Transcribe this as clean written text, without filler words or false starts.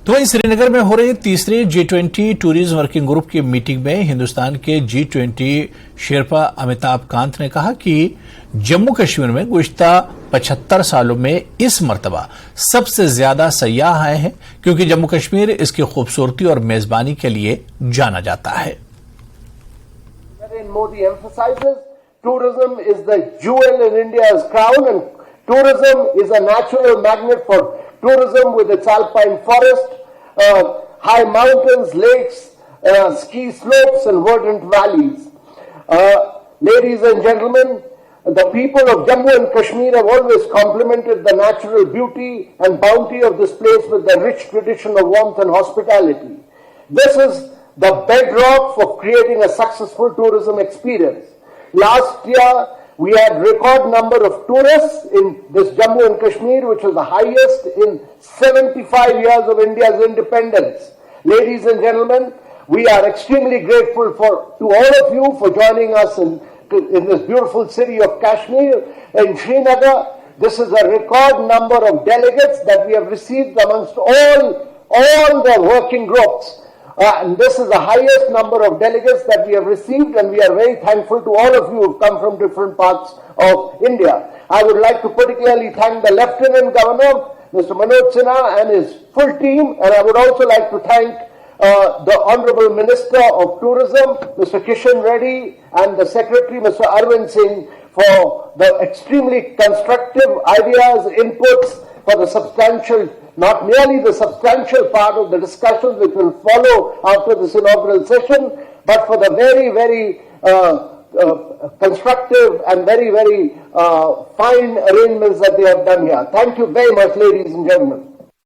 तो वहीं श्रीनगर में हो रही तीसरी G20 टूरिज्म वर्किंग ग्रुप की मीटिंग में हिंदुस्तान के G20 शेरपा अमिताभ कांत ने कहा कि जम्मू कश्मीर में गुज़िश्ता 75 सालों में इस मर्तबा सबसे ज्यादा सयाह आए हैं, क्योंकि जम्मू कश्मीर इसकी खूबसूरती और मेजबानी के लिए जाना जाता है। Modi emphasizes tourism is the jewel in India's crown, and tourism is a natural magnet for tourism with its alpine forest, high mountains, lakes, ski slopes and verdant valleys. Ladies and gentlemen, the people of Jammu and Kashmir have always complimented the natural beauty and bounty of this place with the rich tradition of warmth and hospitality. This is the bedrock for creating a successful tourism experience. Last year, we had record number of tourists in this Jammu and Kashmir, which was the highest in 75 years of India's independence. Ladies and gentlemen, we are extremely grateful to all of you for joining us in this beautiful city of Kashmir. In Srinagar, this is a record number of delegates that we have received amongst all the working groups. And this is the highest number of delegates that we have received, and we are very thankful to all of you who have come from different parts of India. I would like to particularly thank the Lieutenant Governor, Mr. Manoj Sinha, and his full team, and I would also like to thank the Honorable Minister of Tourism, Mr. Kishan Reddy, and the Secretary, Mr. Arvind Singh, for the extremely constructive ideas, inputs, for the substantial, not merely the substantial part of the discussions which will follow after this inaugural session, but for the very, very constructive and very, very fine arrangements that they have done here. Thank you very much, ladies and gentlemen.